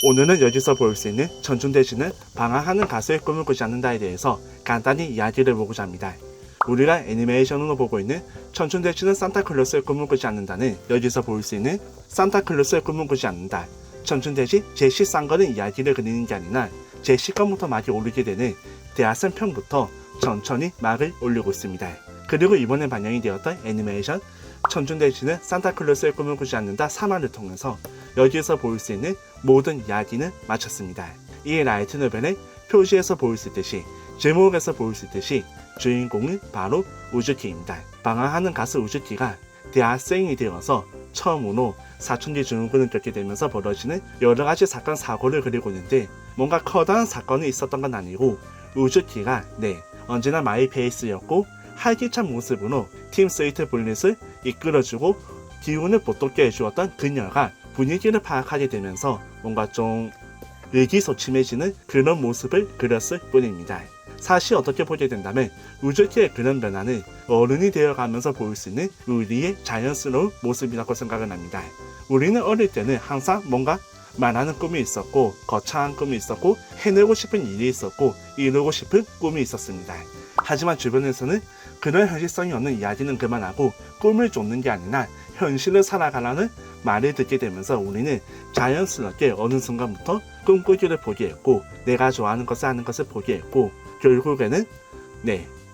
오늘은 여기서 볼 수 있는 전준대지는 방황하는 가수의 꿈을 꾸지 않는다에 대해서 간단히 이야기를 해보고자 합니다. 우리가 애니메이션으로 보고 있는 전준대지는 산타클로스의 꿈을 꾸지 않는다는 여기서 볼 수 있는 산타클로스의 꿈을 꾸지 않는다. 전준대지 제13권의 이야기를 그리는 게 아니라 제10권부터 막이 오르게 되는 대하선 편부터 천천히 막을 올리고 있습니다. 그리고 이번에 반영이 되었던 애니메이션 전준대지는 산타클로스의 꿈을 꾸지 않는다 3화를 통해서 여기에서 볼 수 있는 모든 이야기는 마쳤습니다. 이 라이트 노벨의 표지에서 볼 수 있듯이 제목에서 볼 수 있듯이 주인공은 바로 우즈키입니다. 방황하는 가수 우즈키가 대학생이 되어서 처음으로 사춘기 증후군을 겪게 되면서 벌어지는 여러가지 사건 사고를 그리고 있는데 뭔가 커다란 사건이 있었던 건 아니고 우즈키가 언제나 마이페이스였고 활기찬 모습으로 팀 스위트 블릿을 이끌어주고 기운을 보돋게 해주었던 그녀가 분위기를 파악하게 되면서 뭔가 좀 의기소침해지는 그런 모습을 그렸을 뿐입니다. 사실 어떻게 보게 된다면 우즈키의 그런 변화는 어른이 되어가면서 볼 수 있는 우리의 자연스러운 모습이라고 생각을 합니다. 우리는 어릴 때는 항상 뭔가 말하는 꿈이 있었고 거창한 꿈이 있었고 해내고 싶은 일이 있었고 이루고 싶은 꿈이 있었습니다. 하지만 주변에서는 그런 현실성이 없는 이야기는 그만하고 꿈을 쫓는 게 아니라 현실을 살아가라는 말을 듣게 되면서 우리는 자연스럽게 어느 순간부터 꿈꾸기를 포기했고 내가 좋아하는 것을 하는 것을 포기했고 결국에는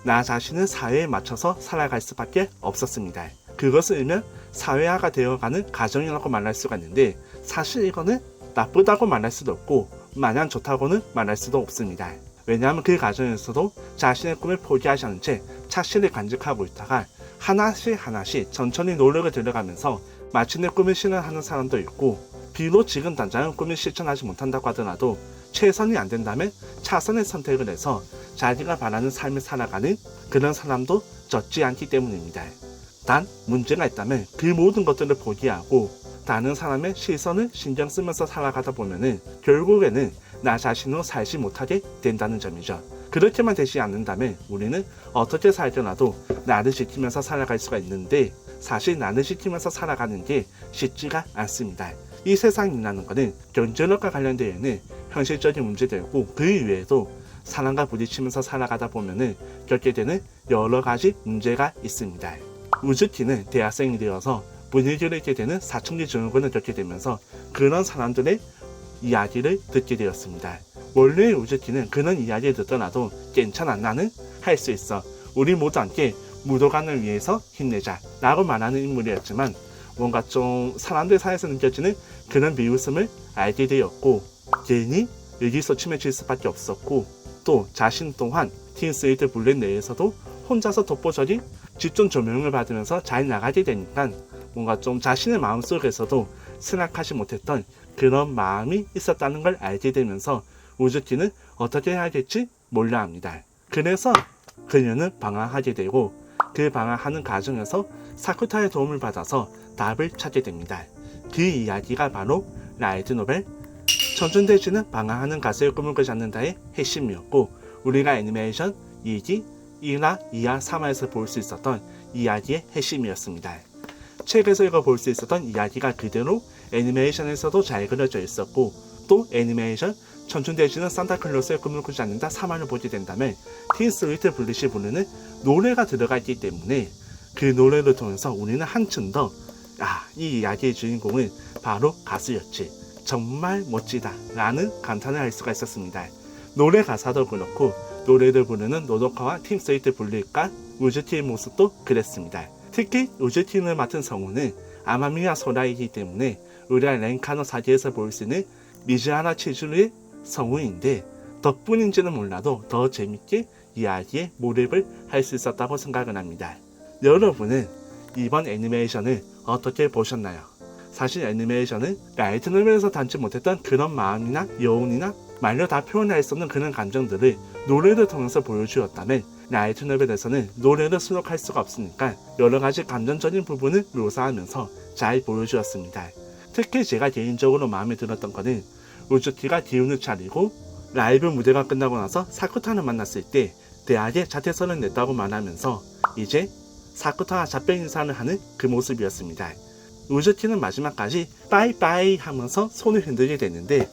나 자신은 사회에 맞춰서 살아갈 수밖에 없었습니다. 그것을 일면 사회화가 되어가는 과정이라고 말할 수가 있는데 사실 이거는 나쁘다고 말할 수도 없고 마냥 좋다고는 말할 수도 없습니다. 왜냐하면 그 과정에서도 자신의 꿈을 포기하지 않은 채 착실히 간직하고 있다가 하나씩 천천히 노력을 들어가면서 마침내 꿈을 실현하는 사람도 있고 비록 지금 당장은 꿈을 실천하지 못한다고 하더라도 최선이 안 된다면 차선의 선택을 해서 자기가 바라는 삶을 살아가는 그런 사람도 적지 않기 때문입니다. 단 문제가 있다면 그 모든 것들을 포기하고 다른 사람의 시선을 신경 쓰면서 살아가다 보면은 결국에는 나 자신으로 살지 못하게 된다는 점이죠. 그렇게만 되지 않는다면 우리는 어떻게 살더라도 나를 지키면서 살아갈 수가 있는데 사실 나를 지키면서 살아가는 게 쉽지가 않습니다. 이 세상이라는 것은 경제력과 관련되어 있는 현실적인 문제들이고 그 이외에도 사람과 부딪히면서 살아가다 보면은 겪게 되는 여러 가지 문제가 있습니다. 우즈키는 대학생이 되어서 분위기를 잃게 되는 사춘기 증후군을 겪게 되면서 그런 사람들의 이야기를 듣게 되었습니다. 원래 우즈키는 그런 이야기를 듣더라도 괜찮아 나는 할 수 있어 우리 모두 함께 무도관을 위해서 힘내자 라고 말하는 인물이었지만 뭔가 좀 사람들 사이에서 느껴지는 그런 비웃음을 알게 되었고 괜히 의기소침해질 수밖에 없었고 또 자신 또한 팀 스위트 블릿 내에서도 혼자서 독보적인 집중 조명을 받으면서 잘 나가게 되니까 뭔가 좀 자신의 마음속에서도 생각하지 못했던 그런 마음이 있었다는 걸 알게 되면서 우즈키는 어떻게 해야 될지 몰라 합니다. 그래서 그녀는 방황하게 되고 그 방황하는 과정에서 사쿠타의 도움을 받아서 답을 찾게 됩니다. 그 이야기가 바로 라이트 노벨 전준대지는 방황하는 가수의 꿈을 꾸지 않는다의 핵심이었고 우리가 애니메이션 2기, 1화, 2화, 3화에서 볼 수 있었던 이야기의 핵심이었습니다. 책에서 읽어볼 수 있었던 이야기가 그대로 애니메이션에서도 잘 그려져 있었고 또 애니메이션 전준대지는 산타클로스의 꿈을 꾸지 않는다 3화를 보게 된다면 팀 스위트 블릿이 부르는 노래가 들어가 있기 때문에 그 노래를 통해서 우리는 한층 더 이 이야기의 주인공은 바로 가수였지 정말 멋지다 라는 감탄을 할 수가 있었습니다. 노래 가사도 그렇고 노래를 부르는 노도카와 팀 스위트 블릿과 우즈키의 모습도 그랬습니다. 특히 우즈키를 맡은 성우는 아마미야 소라이기 때문에 우리가 렌카노 사기에서 볼 수 있는 미즈하나 치즈루의 성우인데 덕분인지는 몰라도 더 재밌게 이야기에 몰입을 할 수 있었다고 생각을 합니다. 여러분은 이번 애니메이션을 어떻게 보셨나요? 사실 애니메이션은 라이트 노벨에서 담지 못했던 그런 마음이나 여운이나 말로 다 표현할 수 없는 그런 감정들을 노래를 통해서 보여주었다면 라이트 노벨에서는 노래를 수록할 수가 없으니까 여러가지 감정적인 부분을 묘사하면서 잘 보여주었습니다. 특히 제가 개인적으로 마음에 들었던 것은 우즈키가 기운을 차리고 라이브 무대가 끝나고 나서 사쿠타를 만났을 때 대학에 자퇴서를 냈다고 말하면서 이제 사쿠타와 작별 인사를 하는 그 모습이었습니다. 우즈키는 마지막까지 빠이빠이 하면서 손을 흔들게 됐는데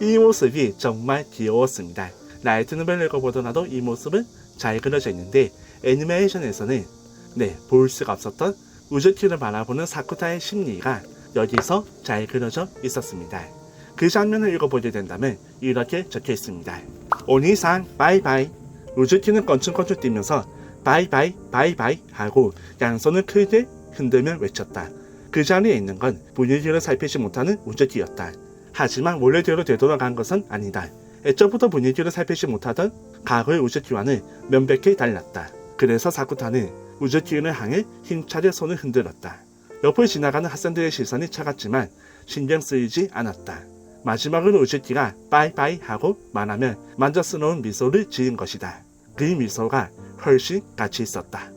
이 모습이 정말 귀여웠습니다. 라이트 노벨 읽어보더라도 이 모습은 잘 그려져 있는데 애니메이션에서는 볼 수가 없었던 우즈키를 바라보는 사쿠타의 심리가 여기서 잘 그려져 있었습니다. 그 장면을 읽어보게 된다면 이렇게 적혀 있습니다. 오니상 바이바이. 우즈키는 껑충껑충 뛰면서 바이바이 바이바이 하고 양손을 크게 흔들며 외쳤다. 그 자리에 있는 건 분위기를 살피지 못하는 우즈키였다. 하지만 원래대로 되돌아간 것은 아니다. 애초부터 분위기를 살피지 못하던 과거의 우즈키와는 명백히 달랐다. 그래서 사쿠타는 우즈키를 향해 힘차게 손을 흔들었다. 옆을 지나가는 학생들의 시선이 차갔지만 신경 쓰이지 않았다. 마지막으로 우즈키가 빠이빠이 하고 말하며 만족스러운 미소를 지은 것이다. 그 미소가 훨씬 가치 있었다.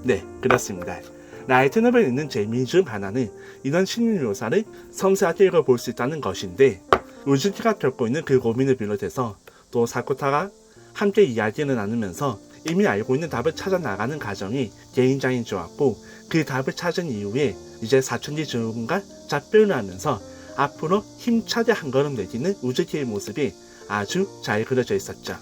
네, 그렇습니다. 라이트 노벨에 있는 재미 중 하나는 이런 심리 묘사를 섬세하게 읽어볼 수 있다는 것인데 우즈키가 겪고 있는 그 고민을 비롯해서 또 사쿠타가 함께 이야기를 나누면서 이미 알고 있는 답을 찾아 나가는 과정이 굉장히 좋았고 그 답을 찾은 이후에 이제 사춘기 증후군과 작별을 하면서 앞으로 힘차게 한 걸음 내딛는 우즈키의 모습이 아주 잘 그려져 있었죠.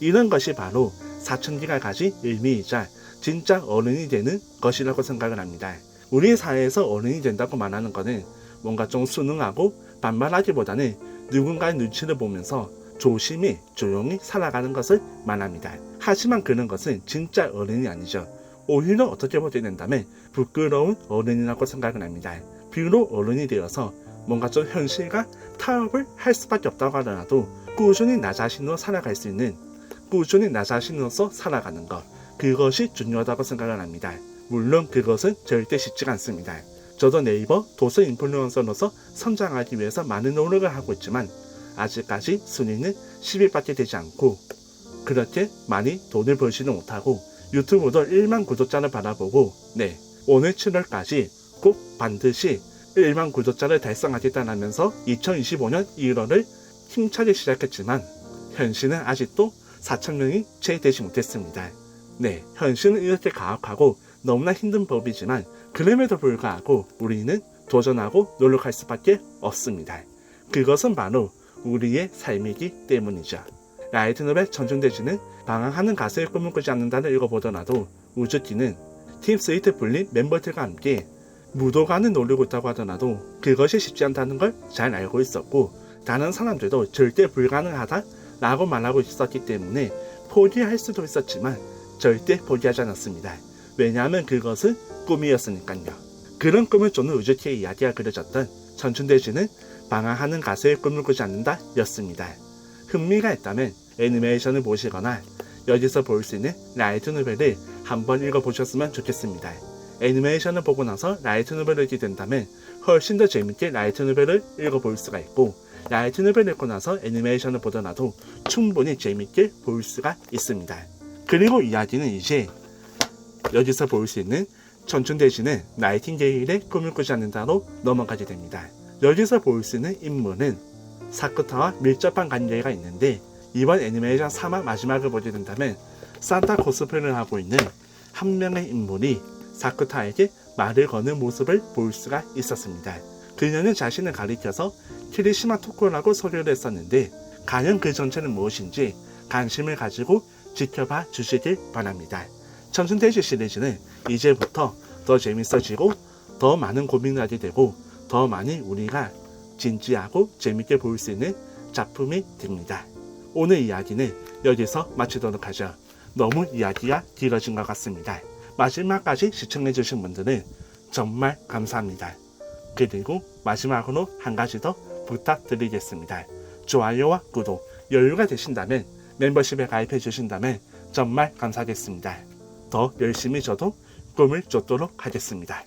이런 것이 바로 사춘기가 가진 의미이자 진짜 어른이 되는 것이라고 생각을 합니다. 우리 사회에서 어른이 된다고 말하는 것은 뭔가 좀 순응하고 반말하기보다는 누군가의 눈치를 보면서 조심히 조용히 살아가는 것을 말합니다. 하지만 그런 것은 진짜 어른이 아니죠. 오히려 어떻게 보게 된다면 부끄러운 어른이라고 생각을 합니다. 비록 어른이 되어서 뭔가 좀 현실과 타협을 할 수밖에 없다고 하더라도 꾸준히 나 자신으로 살아갈 수 있는, 꾸준히 나 자신으로서 살아가는 것, 그것이 중요하다고 생각을 합니다. 물론 그것은 절대 쉽지가 않습니다. 저도 네이버 도서 인플루언서로서 성장하기 위해서 많은 노력을 하고 있지만 아직까지 순위는 10위밖에 되지 않고 그렇게 많이 돈을 벌지는 못하고 유튜브도 1만 구독자를 바라보고 오늘 7월까지 꼭 반드시 1만 구독자를 달성하겠다라면서 2025년 1월을 힘차게 시작했지만 현실은 아직도 4,000명이 채 되지 못했습니다. 현실은 이렇게 가혹하고 너무나 힘든 법이지만 그럼에도 불구하고 우리는 도전하고 노력할 수밖에 없습니다. 그것은 바로 우리의 삶이기 때문이죠. 라이트 노벨 전중대지는 방황하는 가수의 꿈을 꾸지 않는다를 읽어보더라도 우즈키는 팀 스위트 블린 멤버들과 함께 무도가는 노리고 있다고 하더라도 그것이 쉽지 않다는 걸 잘 알고 있었고 다른 사람들도 절대 불가능하다 라고 말하고 있었기 때문에 포기할 수도 있었지만 절대 포기하지 않았습니다. 왜냐하면 그것은 꿈이었으니까요. 그런 꿈을 쫓는 우즈키의 이야기가 그려졌던 전춘대지는 방황하는 가수의 꿈을 꾸지 않는다 였습니다. 흥미가 있다면 애니메이션을 보시거나 여기서 볼 수 있는 라이트 노벨을 한번 읽어보셨으면 좋겠습니다. 애니메이션을 보고 나서 라이트 노벨을 읽게 된다면 훨씬 더 재밌게 라이트 노벨을 읽어볼 수가 있고 라이트 노벨을 읽고 나서 애니메이션을 보더라도 충분히 재밌게 볼 수가 있습니다. 그리고 이야기는 이제 여기서 볼 수 있는 전춘대지는 나이팅게일의 꿈을 꾸지 않는다로 넘어가게 됩니다. 여기서 볼 수 있는 인물은 사쿠타와 밀접한 관계가 있는데 이번 애니메이션 3화 마지막을 보게 된다면 산타 코스프레를 하고 있는 한 명의 인물이 사쿠타에게 말을 거는 모습을 볼 수가 있었습니다. 그녀는 자신을 가리켜서 키리시마 토코라고 소개를 했었는데 과연 그 정체는 무엇인지 관심을 가지고 지켜봐 주시길 바랍니다. 전춘대지 시리즈는 이제부터 더 재밌어지고 더 많은 고민을 하게 되고 더 많이 우리가 진지하고 재밌게 볼 수 있는 작품이 됩니다. 오늘 이야기는 여기서 마치도록 하죠. 너무 이야기가 길어진 것 같습니다. 마지막까지 시청해주신 분들은 정말 감사합니다. 그리고 마지막으로 한 가지 더 부탁드리겠습니다. 좋아요와 구독, 여유가 되신다면 멤버십에 가입해 주신다면 정말 감사하겠습니다. 더 열심히 저도 꿈을 쫓도록 하겠습니다.